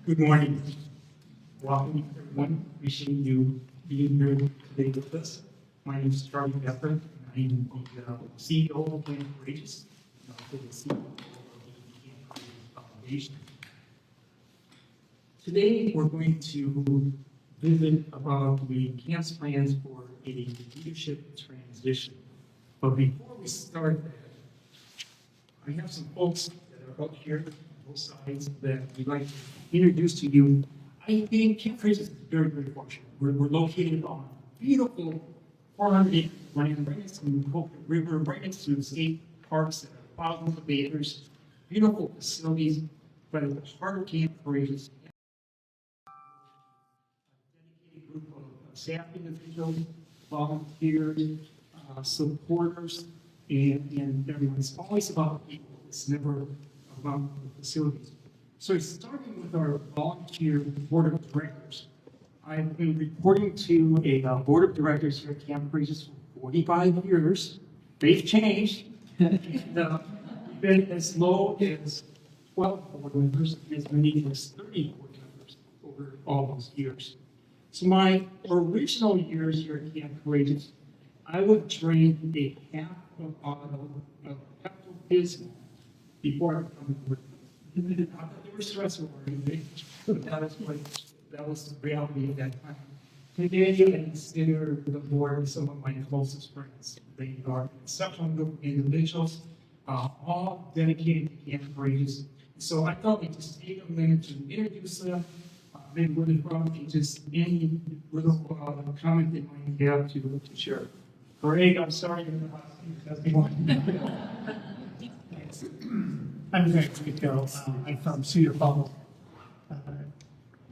Good morning. Welcome, everyone. Appreciate you being here today with us. My name is Charlie Pepper. I'm the CEO of Camp Courageous, and also the CEO of the Camp Courageous Foundation. Today, we're going to visit about the camp's plans for a leadership transition. But before we start that, I have some folks that are up here on both sides that we'd like to introduce to you. I think Camp Courageous is very, very fortunate. We're located on beautiful 400-acre land right next to the Hope River, right next to the state parks that are thousands of acres, beautiful facilities, but at the heart of Camp Courageous, a dedicated group of staff individuals, volunteers, supporters, and everyone. It's always about people. It's never about the facilities. So starting with our volunteer board of directors, I've been reporting to a board of directors here at Camp Courageous for 45 years. They've changed. And, we've been as low as 12 board members, as many as 30 board members over all those years. So my original years here at Camp Courageous, I would drain a half of a bottle of Pepto-Bismol before I become a board member. Not that they were stressful or anything, but that was the reality at that time. Today, I consider the board some of my closest friends. They are exceptional group of individuals, all dedicated to Camp Courageous. So I thought we'd just take a minute to introduce them. Maybe really probably just any little comment they might have to share. Greg, I'm sorry you're in the hospital. I'm Greg Rico. I'm from Cedar Falls.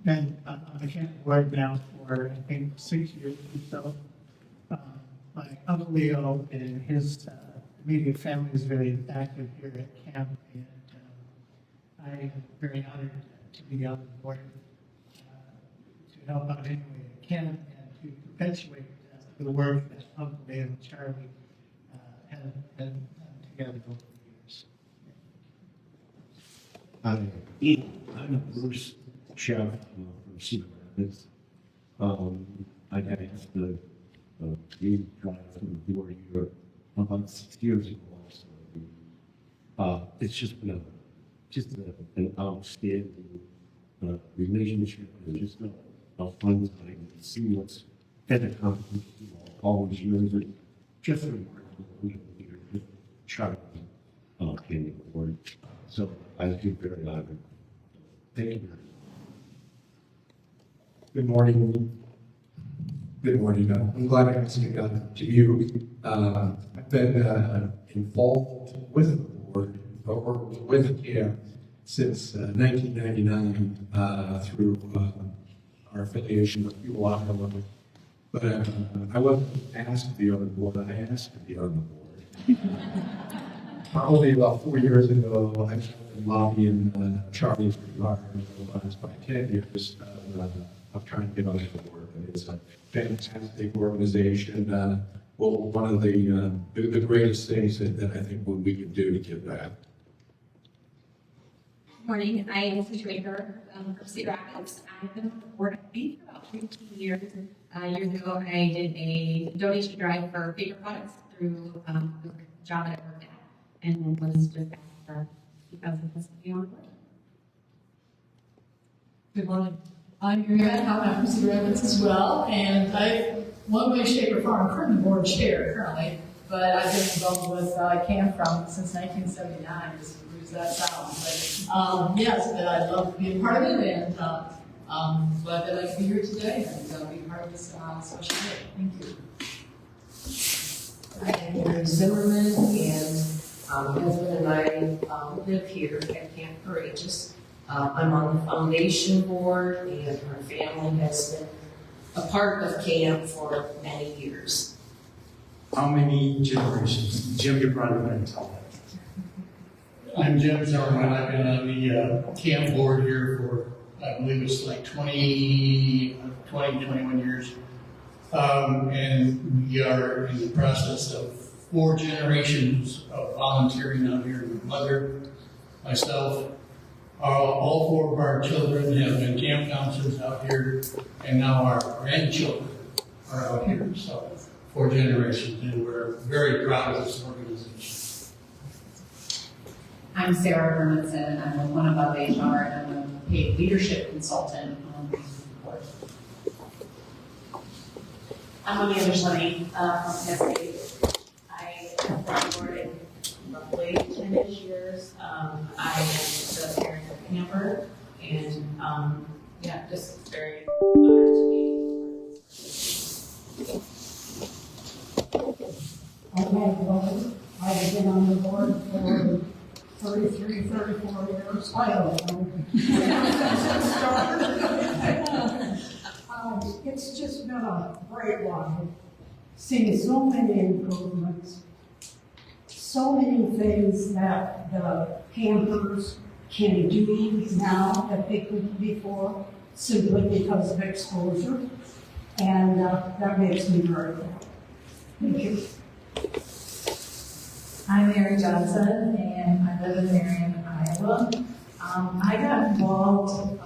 Been I can't work now for I think 6 years or so. My uncle Leo and his immediate family is very active here at camp, and I'm very honored to be on the board to help out any way I can and to perpetuate the work that Uncle Leo and Charlie have done together over the years. I'm Bruce Chef from Cedar Rapids. I had the game drive from the board here about 6 years ago. So, it's just been an outstanding relationship, and just a fun time to see what's been accomplished all these years. And just a remarkable leader, Charlie came to the board. So I feel very honored. Thank you. Good morning. Good morning. I'm glad I can speak to you. I've been involved with the board or with the camp since 1999 through our affiliation with Fuel Iowa. But I wasn't asked to be on the board. I asked to be on the board. Probably about 4 years ago, I started lobbying Charlie's retirement for the last 10 years of trying to get on the board. It's a fantastic organization. One of the greatest things that I think we can do to give back. Good morning. I am Tricia Baker from Cedar Rapids. I've been on the board, I think, for about 15 years. Years ago, I did a donation drive for paper products through the job that I worked at, and was just asked for 2000 on board. Good morning. I'm Marianne Howard. I'm from Cedar Rapids as well, and I, one way, shape, or form, I'm currently board chair currently, but I've been involved with camp since 1979, as weird as that sounds. But yes, but I love being part of it, and glad that I can be here today and be part of this special day. Thank you. I am Mary Zimmerman, and my husband and I live here at Camp Courageous. I'm on the foundation board, and our family has been a part of camp for many years. How many generations? Jim, you're probably going to tell that. I'm Jim Zimmerman. I've been on the camp board here for, I believe it's like 21 years. And we are in the process of 4 generations of volunteering out here. My mother, myself, All four of our children have been camp counselors out here, and now our grandchildren are out here, so 4 generations, and we're very proud of this organization. I'm Sarah Hermanson. I'm with One Above HR, and I'm a paid leadership consultant on the board. I'm Amanda Schlenny from SAE. I have been on board in roughly 10-ish years. I am the parent of Camper, and yeah, just very honored to be. Okay, well, I've been on the board for 33, 34 years. I don't know. It's just been a great ride. Seeing so many improvements, so many things that the campers can do now that they couldn't before, simply because of exposure. And that makes me very proud. Thank you. I'm Mary Johnson, and I live in Marion, Iowa. I got involved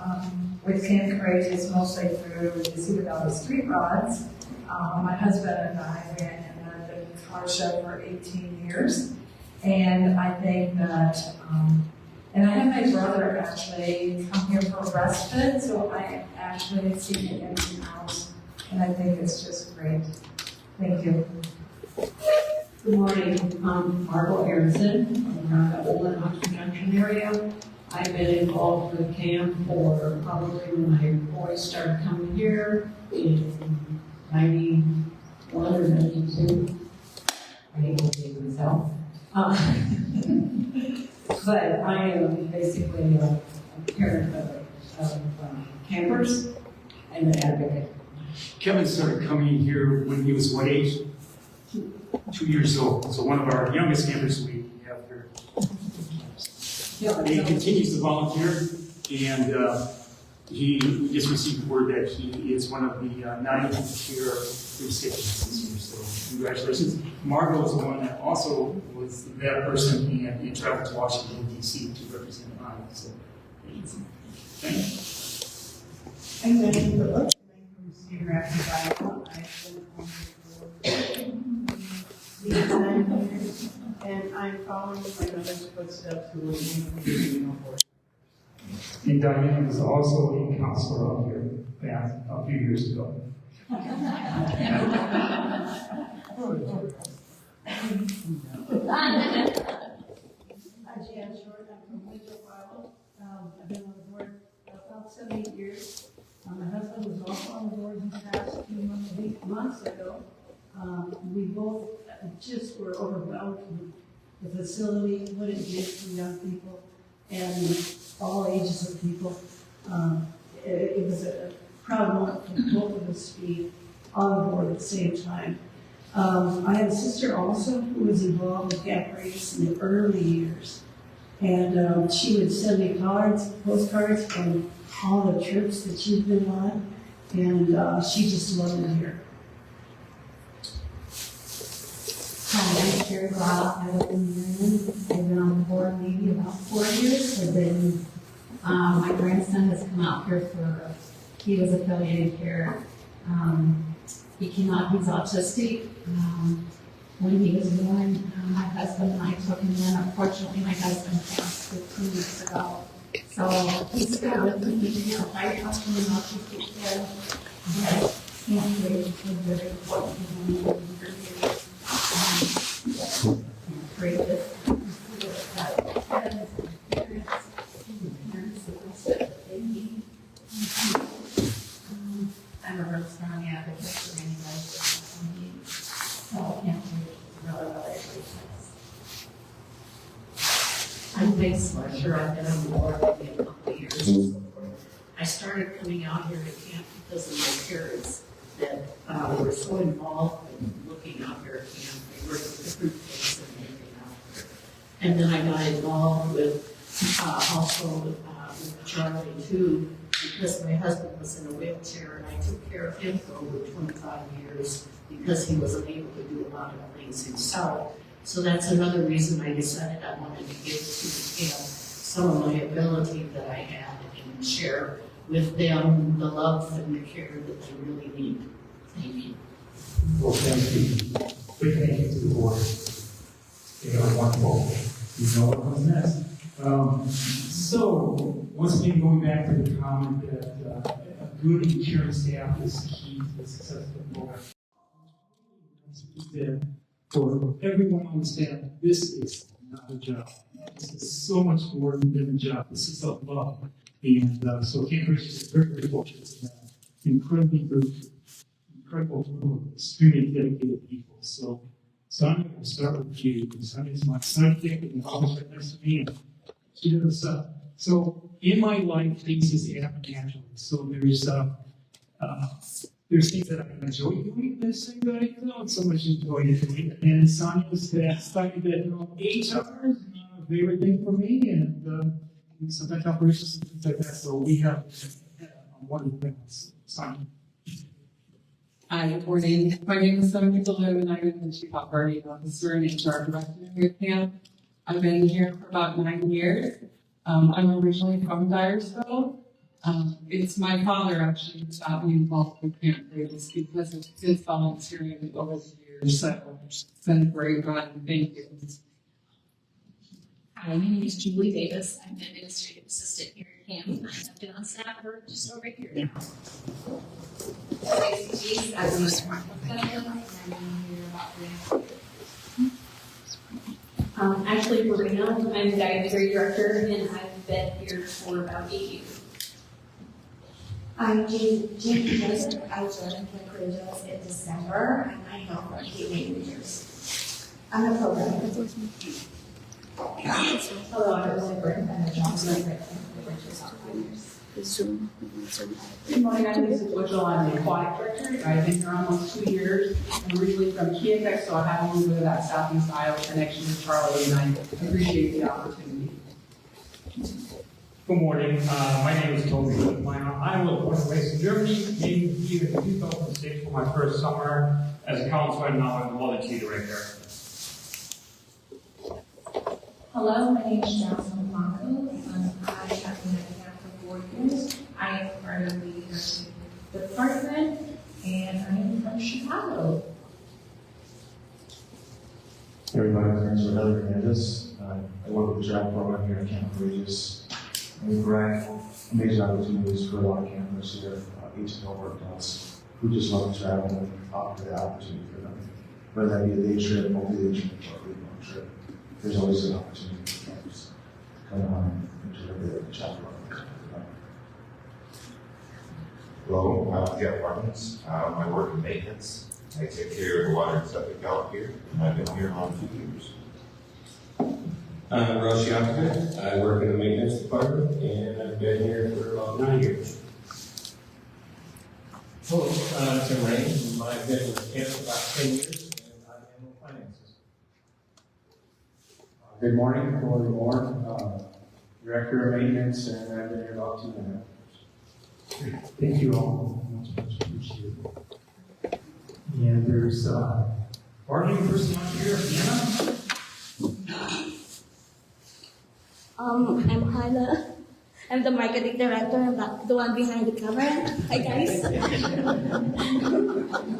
with Camp Courageous mostly through the Cedar Valley Street Rods. My husband and I ran the car show for 18 years, and I think that, and I have my brother actually come here for respite, so I actually see it in the house, and I think it's just great. Thank you. Good morning, I'm Margot Harrison from the Olin Oxford Junction area. I've been involved with camp for probably when my boys started coming here in 91 or 92. I hate to say myself. But I am basically a parent of campers and an advocate. Kevin started coming here when he was what age? 2 years old. So one of our youngest campers we have here. He continues to volunteer, and we just received word that he is one of the 9 tier recipients this year. So congratulations. Margot is the one that also was that person and traveled to Washington, D.C. to represent Iowa. So thank you. And then the last thing from Cedar Rapids, Iowa, I've been on the board and I'm following my mother's footsteps who was in the board. And Diane was also a counselor out here back a few years ago. I'm Jan Short, I'm from Winter, Iowa. I've been on the board about 7 years. My husband was also on the board these past few months ago. We both just were overwhelmed with the facility, what it did for young people and all ages of people. It was a proud moment for both of us to be on board at the same time. I have a sister also who was involved with Camp Courageous in the early years. And she would send me postcards from all the trips that she'd been on. And she just loved it here. Hi, I'm Sherry Robb. I live in Marion. I've been on the board maybe about 4 years. I've been, my grandson has come out here he was affiliated here. He came out, he's autistic. When he was born, my husband and I took him in. Unfortunately, my husband passed 15 weeks ago. So he's got with me here. I trust him enough to take care of him. He's very important to him. Creative. I'm a real strong advocate for anybody who needs. So can't really I'm Lisa Slusher. I've been on the board maybe a couple of years. I started coming out here to camp because of my parents that were so involved in looking out here at camp. They worked with different things and everything out here. And then I got involved with also with Charlie too, because my husband was in a wheelchair and I took care of him for over 25 years because he wasn't able to do a lot of things himself. So that's another reason I decided I wanted to give to the camp some of my ability that I have and share with them the love and the care that they really need. Thank you. Well, thank you. Big thank you to the board. They are wonderful. You know what comes next. So, once again, going back to the comment that a good and caring staff is key to the success of the program. For everyone on the staff, this is not a job. This is so much more than a job. This is a love. And so Cambridge is very, very fortunate to have incredibly incredible group of extremely dedicated people. So, Sonia, we'll start with you. Sonia's my sidekick and always right next to me. And she does this stuff. So, in my life, things just happen naturally. So, there's things that I enjoy doing, there's things that I don't so much enjoy doing. And Sonia's that side that, HR is a favorite thing for me, and sometimes operations and things like that. So we have wonderful things. Sonia. Hi, good morning. My name is Sonia DeLu, and I'm the Chief Operating Officer and HR Director here at CAMP. I've been here for about 9 years. I'm originally from Dyersville. It's my father actually who got me involved with Camp Davis because of his volunteering over the years. So it's been a great run. Thank you. Hi, my name is Julie Davis. I'm an administrative assistant here at CAMP. I've been on staff for just over a year now. I'm the smart Ashley Marino, I'm the dietary director, and I've been here for about 8 years. I'm Jean Joseph. I joined Conclusions in December, and I help run gateway leaders. I'm a program. Hello, I'm Rosie Burton. I'm a Johnson Good morning, I'm Lisa Butchell. I'm the aquatic director. I've been here almost 2 years. I'm originally from KFX, so I have a little bit of that Southeast Iowa connection with Charlie, and I appreciate the opportunity. Good morning. My name is Toby Whitmire. I was born and raised in Germany. Came here in 2006 for my first summer as a counselor, and now I'm a volunteer director. Hello, my name is Jocelyn Blanco. I have been at the camp for 4 years. I am part of the nursing department, and I am from Chicago. Everybody, my name is Ronaldo Hernandez. I work with the travel program here at Camp Courageous. And we provide amazing opportunities for a lot of campers here, 18 work adults who just love to travel and offer the opportunity for them. Whether that be a day trip, multi-day trip, or a week-long trip, there's always an opportunity for campers to come on and enjoy the travel program. Hello, I'm Jeff Barnes. I work in maintenance. I take care of the water and septic out here, and I've been here on 2 years. I'm Roshi Optimus. I work in the maintenance department, and I've been here for about 9 years. Hello, Tim Rain. I've been with CAMP for about 10 years, and I handle finances. Good morning, Corey Moore, Director of Maintenance, and I've been here about 2.5 years. Thank you all. Much appreciated. And there's bargaining person out here, Anna. I'm Hannah. I'm the marketing director. I'm the one behind the camera. Hi, guys.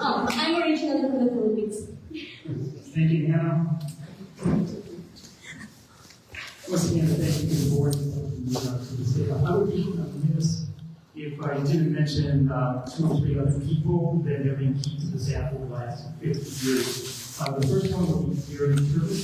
I'm originally from the Philippines. Thank you, Hannah. Once again, thank you to the board. I would be remiss if I didn't mention 2 or 3 other people that have been key to the staff over the last 50 years. The first one will be Gary Turley.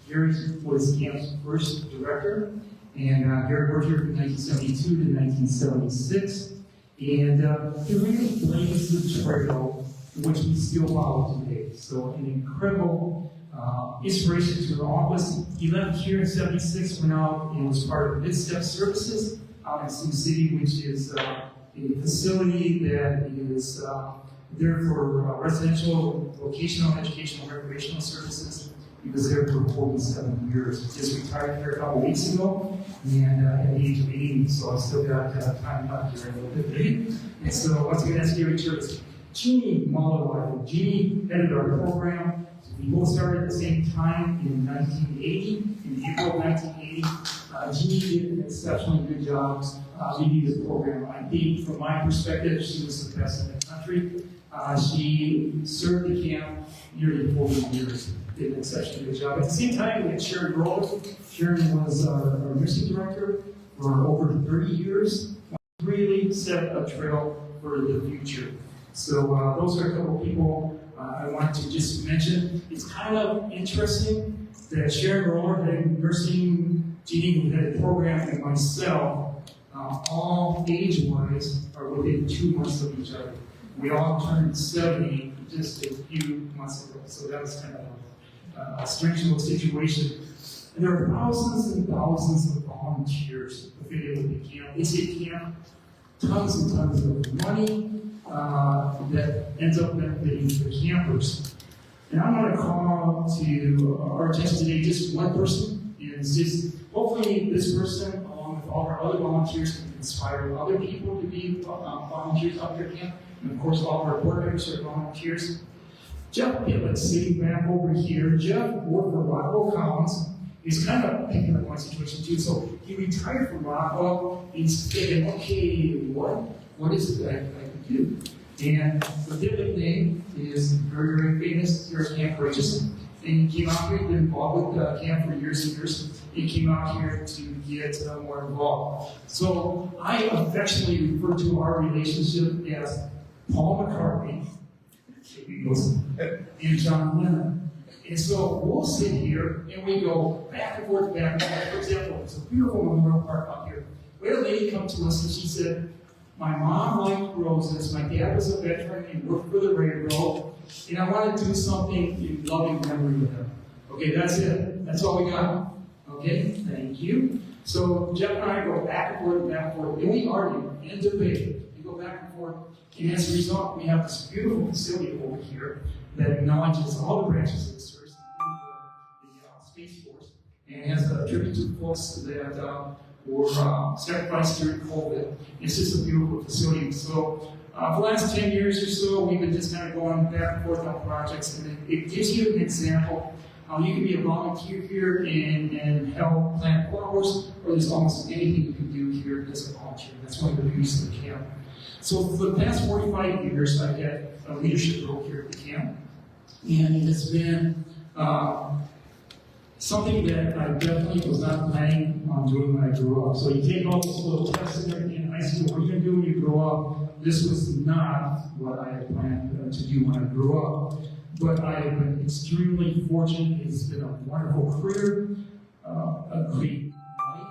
Gary was CAMP's first director, and Gary worked here from 1972 to 1976. And he really blazed the trail, which we still follow today. So an incredible inspiration to all of us. He left here in 76, went out and was part of Mid-Step Services out in Sioux City, which is a facility that is there for residential, vocational, educational, recreational services. He was there for 47 years. Just retired here a couple weeks ago, and at the age of 80, so I still got time left here a little bit, maybe. And so once again, that's Gary Turley. Jeannie Muller. Jeannie headed our program We both started at the same time in 1980, in April of 1980. Jeannie did an exceptionally good job leading the program. I think, from my perspective, she was the best in the country. She served the camp nearly 40 years, did an exceptionally good job. At the same time, we had Sharon Grove. Sharon was our nursing director for over 30 years. Really set a trail for the future. So those are a couple of people I wanted to just mention. It's kind of interesting that Sharon Roller, head of nursing, Jeannie, who had a program, and myself, all age-wise, are within 2 months of each other. We all turned 70 just a few months ago, so that was kind of a strange little situation. And there are thousands and thousands of volunteers affiliated with the camp. It's a camp, tons and tons of money that ends up benefiting the campers. And I'm going to call to our attention today just one person. And it's just, hopefully this person, along with all our other volunteers, can inspire other people to be volunteers out there at camp. And of course, all of our board members are volunteers. Jeff Pittlet, sitting back over here. Jeff worked for Rockwell Collins. He's kind of picking up my situation too. So he retired from Rockwell. He's thinking, okay, what is it that I can do? And the Pittlet name is very, very famous here at Camp Courageous. And he came out here, been involved with camp for years and years. He came out here to get more involved. So I affectionately refer to our relationship as Paul McCartney and John Lennon. And so we'll sit here and we go back and forth, back and forth. For example, there's a beautiful Memorial Park up here. We had a lady come to us and she said, my mom liked roses, my dad was a veteran and worked for the railroad, and I want to do something in loving memory with him. Okay, that's it. That's all we got. Okay, thank you. So Jeff and I go back and forth, and we argue and debate. We go back and forth, and as a result, we have this beautiful facility over here that acknowledges all the branches of the service, including the Space Force, and has a tribute to folks that were sacrificed during COVID. It's just a beautiful facility. So for the last 10 years or so, we've been just kind of going back and forth on projects, and it gives you an example how you can be a volunteer here and help plant flowers, or there's almost anything you can do here as a volunteer. That's one of the beauties of the camp. So for the past 45 years, I've had a leadership role here at the camp, and it has been something that I definitely was not planning on doing when I grew up. So you take all those little tests and everything in high school, what are you going to do when you grow up? This was not what I had planned to do when I grew up. But I have been extremely fortunate. It's been a wonderful career, a great life,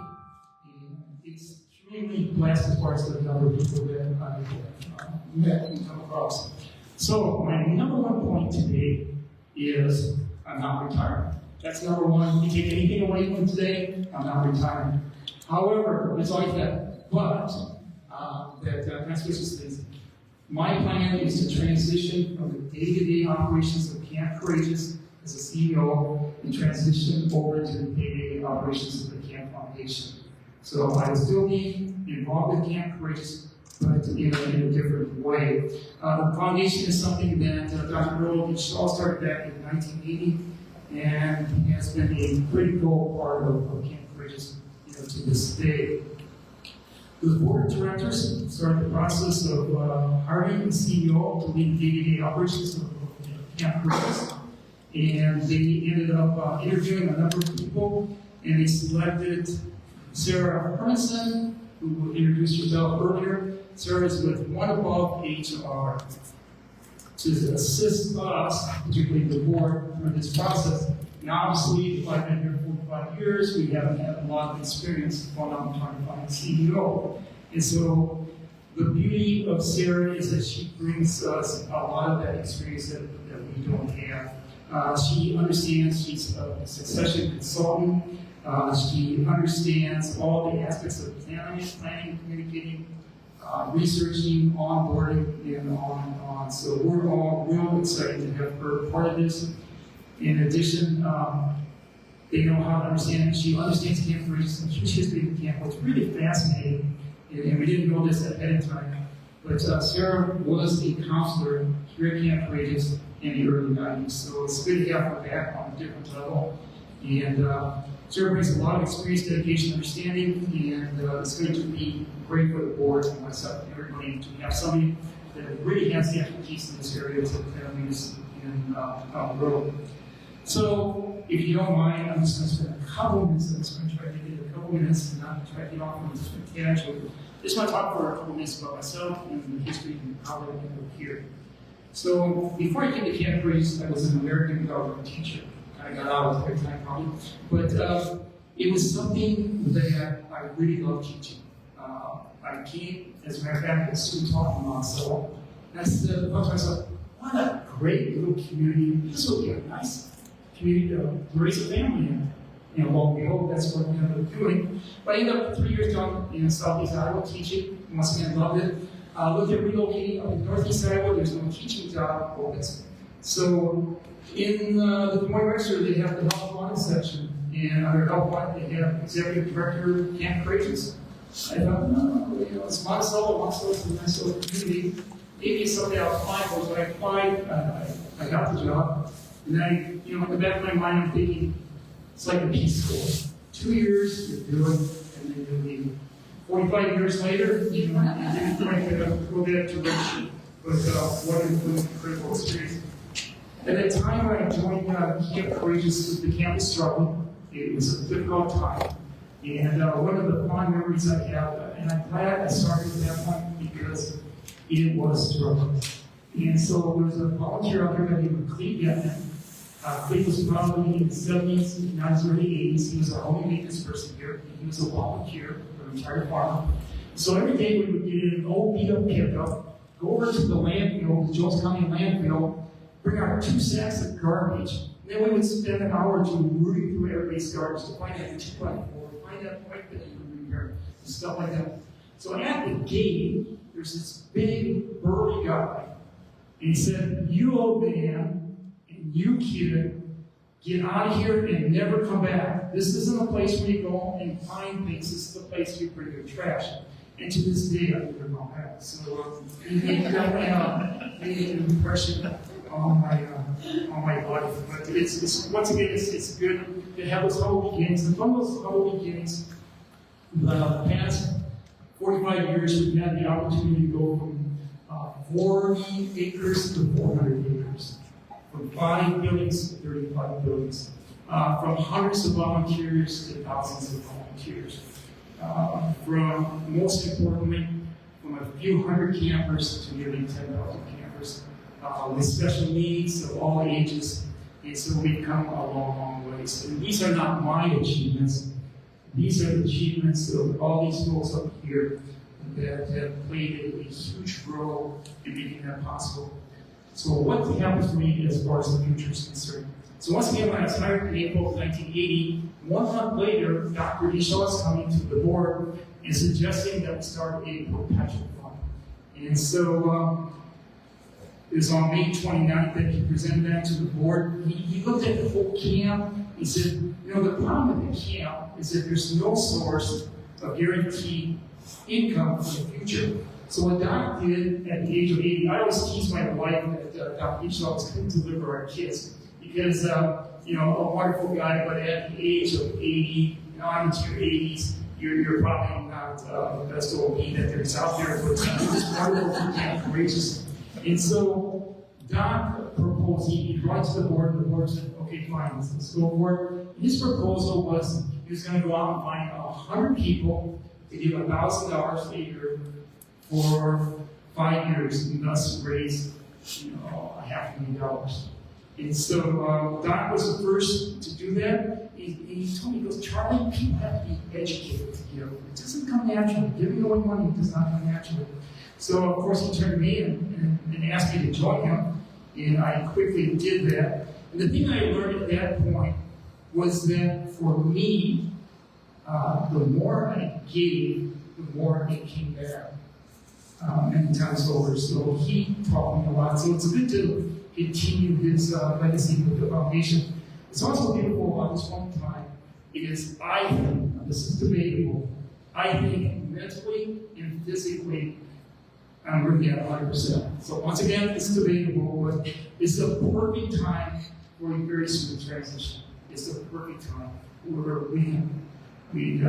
and it's extremely blessed as far as the number of people that I've met and come across. So my number one point today is I'm not retiring. That's number one. You take anything away from today, I'm not retiring. However, it's always that, but that's just things. My plan is to transition from the day-to-day operations of Camp Courageous as a CEO and transition over to the day-to-day operations of the Camp Foundation. So I will still be involved with Camp Courageous, but in a different way. The foundation is something that Dr. Earl Shaw started back in 1980 and has been a critical part of Camp Courageous to this day. The board of directors started the process of hiring a CEO to lead day-to-day operations of Camp Courageous, and they ended up interviewing a number of people, and they selected Sarah Hermanson, who introduced herself earlier. Sarah is with One Above HR to assist us, particularly the board, through this process. Now, obviously, if I've been here 45 years, we haven't had a lot of experience going out and trying to find a CEO. And so the beauty of Sarah is that she brings us a lot of that experience that we don't have. She understands, she's a succession consultant. She understands all the aspects of planning, communicating, researching, onboarding, and on and on. So we're all real excited to have her part of this. In addition, they know how to understand. She understands Camp Courageous and huge history of the camp. What's really fascinating, and we didn't know this ahead of time, But Sarah was a counselor here at Camp Courageous in the early 90s, so it's good to have her back on a different level. And Sarah brings a lot of experience, dedication, understanding, and it's going to be great for the board and myself and everybody to have somebody that really has the expertise in this area to families in the road. So, if you don't mind, I'm just going to spend a couple minutes. I'm just going to try to get a couple minutes and not try to get off on this tangent. I just want to talk for a couple minutes about myself and the history and how I ended up here. So, before I came to Camp Courageous, I was an American government teacher. I got out of the time probably, but it was something that I really loved teaching. I came, as a matter of fact, a student taught in Monticello, and I said to myself, what a great little community. This will be a nice community to raise a family in. You know, well, we hope that's what we ended up doing. But I ended up 3 years down in Southeast Iowa teaching. Once again, loved it. Looked at relocating up in Northeast Iowa. There's no teaching job opens. So in the Des Moines Register, they have the Health Wanted section. And under Health Wanted, they have Executive Director Camp Courageous. I thought, no, you know, it's Monticello's a nice little community. Maybe it's something I'll apply for. So I applied, I got the job. And then, you know, in the back of my mind, I'm thinking, it's like a Peace Corps. 2 years, you do it, and then you'll leave. 45 years later, you know, you didn't quite go that direction. But what an incredible experience. At that time when I joined Camp Courageous, the camp was struggling. It was a difficult time. And one of the fond memories I have, and I'm glad I started at that point because it was struggling. And so there was a volunteer out there by the name of Cleve Yetman. Cleve was probably in the 70s, not as early 80s. He was our only maintenance person here. He was a volunteer for a retired farmer. So every day we would get in an old beat-up pickup, go over to the landfill, the Jones County landfill, bring out 2 sacks of garbage. And then we would spend an hour or two rooting through everybody's garbage to find that 2x4, find that pipe that you could repair, and stuff like that. So at the gate, there's this big, burly guy. And he said, you old man, and you kid, get out of here and never come back. This isn't a place where you go and find things. This is a place where you bring your trash. And to this day, I never gone back. So he definitely made an impression on my life. But it's once again, it's good to have those humble beginnings. And from those humble beginnings, the past 45 years, we've had the opportunity to go from 40 acres to 400 acres, from 5 buildings to 35 buildings, from hundreds of volunteers to thousands of volunteers, from, most importantly, from a few hundred campers to nearly 10,000 campers, with special needs of all ages. And so we've come a long, long ways. And these are not my achievements. These are the achievements of all these folks up here that have played a huge role in making that possible. So what happens for me as far as the future is concerned? So once again, when I was hired in April of 1980, 1 month later, Dr. Eshaw is coming to the board and suggesting that we start a perpetual fund. And so it was on May 29th that he presented that to the board. He looked at the whole camp. He said, you know, the problem with the camp is that there's no source of guaranteed income for the future. So what Doc did at the age of 80, I always tease my wife that Dr. Eshaw was going to deliver our kids because, you know, a wonderful guy, but at the age of 80, you know, I'm into your 80s, you're probably not the best old me that there's out there, but just wonderful, and courageous. And so Doc proposed, he brought it to the board, and the board said, okay, fine, let's go for it. His proposal was he was going to go out and find 100 people to give $1,000 a year for 5 years, and thus raise, you know, $500,000. And so Doc was the first to do that. He told me, he goes, Charlie, people have to be educated to give. It doesn't come naturally. Giving away money does not come naturally. So, of course, he turned to me and asked me to join him, and I quickly did that. And the thing I learned at that point was that for me, the more I gave, the more it came back many times over. So he taught me a lot. So it's good to continue his legacy with the foundation. It's also beautiful about this one time because I think, this is debatable, I think mentally and physically, I'm really at 100%. So once again, it's debatable, but it's the perfect time for a very smooth transition. It's the perfect time where we need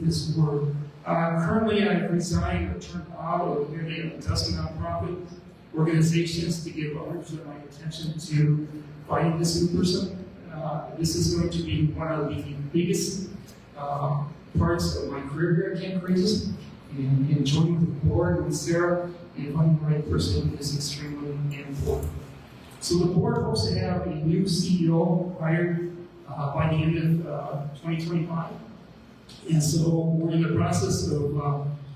this work. Currently, I've resigned or turned out of nearly a dozen nonprofit organizations to give 100% of my attention to finding this new person. This is going to be one of the biggest parts of my career here at Camp Courageous. And joining the board with Sarah and finding the right person is extremely important. So the board hopes to have a new CEO hired by the end of 2025. And so we're in the process of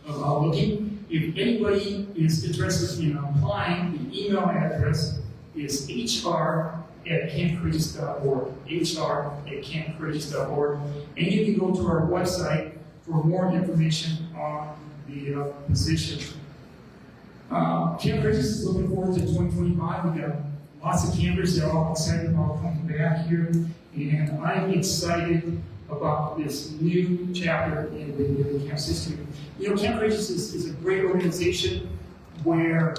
looking. If anybody is interested in applying, the email address is hr@campcourageous.org, hr@campcourageous.org. And you can go to our website for more information on the position. Camp Courageous is looking forward to 2025. We've got lots of campers that are all excited about coming back here. And I'm excited about this new chapter in the camp's history. You know, Camp Courageous is a great organization where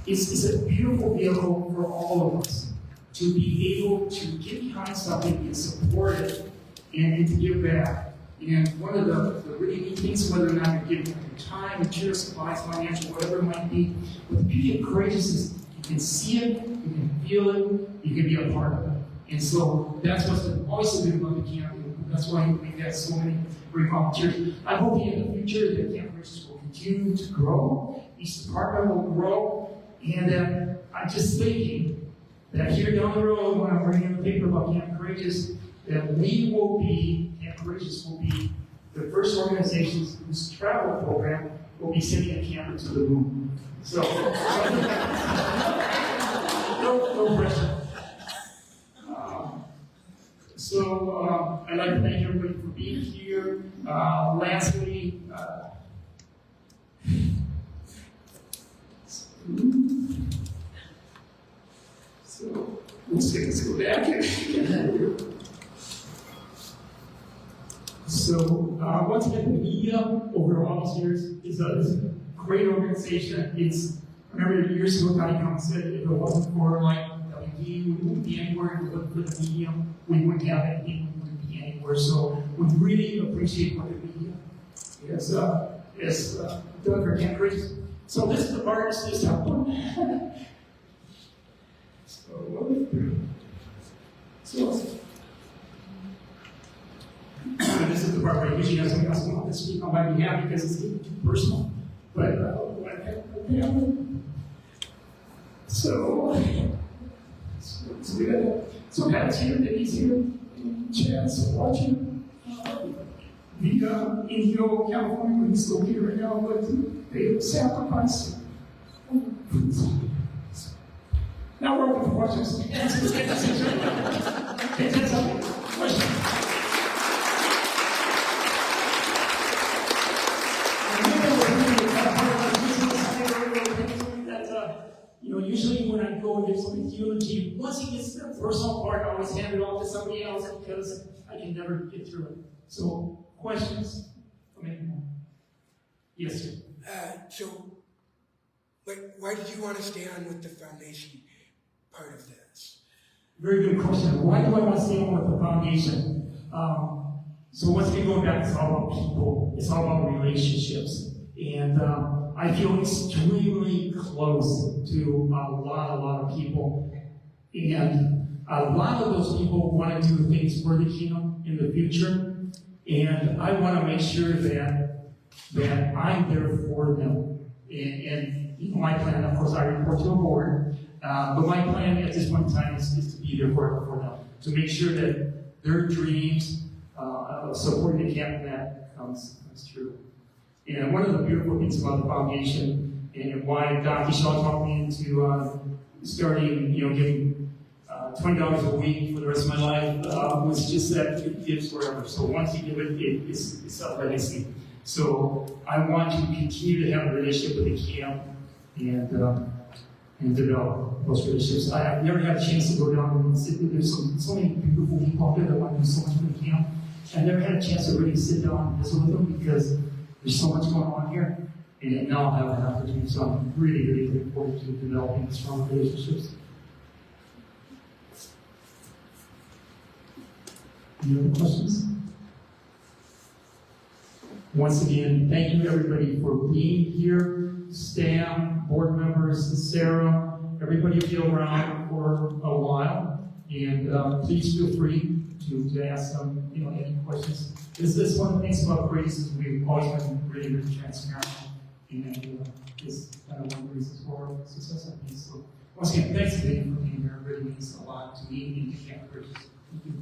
it's a beautiful vehicle for all of us to be able to get behind something and support it and to give back. And one of the really neat things, whether or not you're giving your time, material supplies, financial, whatever it might be, what the beauty of Courageous is you can see it, you can feel it, you can be a part of it. And so that's what's always so good about the camp. That's why we've got so many great volunteers. I'm hoping in the future that Camp Courageous will continue to grow, each department will grow, and I'm just thinking that here down the road, when I'm writing a paper about Camp Courageous, that Camp Courageous will be the first organization whose travel program will be sending a camper to the moon. So, no pressure. I'd like to thank everybody for being here. Lastly, let's go back. So, once again, the media over all these years is a great organization. I remember years ago, Donnie Cohn said if it wasn't for like WD, we wouldn't be anywhere. If it wasn't for the media, we wouldn't have anything. We wouldn't be anywhere. So, we really appreciate what the media has done for Camp Courageous. So, this is the part that's just helpful. This is the part where I usually have somebody else come up to speak on my behalf because it's getting too personal. But so Pat's here, Nikki's here, Chad's watching. The Indio, California, but he's still here right now, but they sacrifice. Now we're open for questions. Questions? Usually when I go and give somebody's eulogy, once he gets to the personal part, I always hand it off to somebody else because I can never get through it. So, questions from anyone? Yes, sir. Why did you want to stay on with the foundation part of this? Very good question. Why do I want to stay on with the foundation? So once again, going back, it's all about people. It's all about relationships. And I feel extremely close to a lot of people. And a lot of those people want to do things for the camp in the future. And I want to make sure that I'm there for them. And my plan, of course, I report to a board. But my plan at this point in time is to be there for them. To make sure that their dreams of supporting the camp that comes true. And one of the beautiful things about the foundation and why Dr. Shaw talked me into starting, giving $20 a week for the rest of my life was just that it gives forever. So once you give it, it's a legacy. So I want to continue to have a relationship with the camp and develop those relationships. I've never had a chance to go down and sit with there's so many beautiful people out there that want to do so much for the camp. I never had a chance to really sit down and visit with them because there's so much going on here. And now I'll have an opportunity, so I'm really, really looking forward to developing strong relationships. Any other questions? Once again, thank you everybody for being here, staff, board members, Sarah, everybody will be around for a while. And please feel free to ask them, any questions. This is one of the things about Grace is we've always been really, really transparent, and is kind of one of the reasons for our success, I think. So once again, thanks again for being here. It really means a lot to me and to Camp Bridges. Thank you.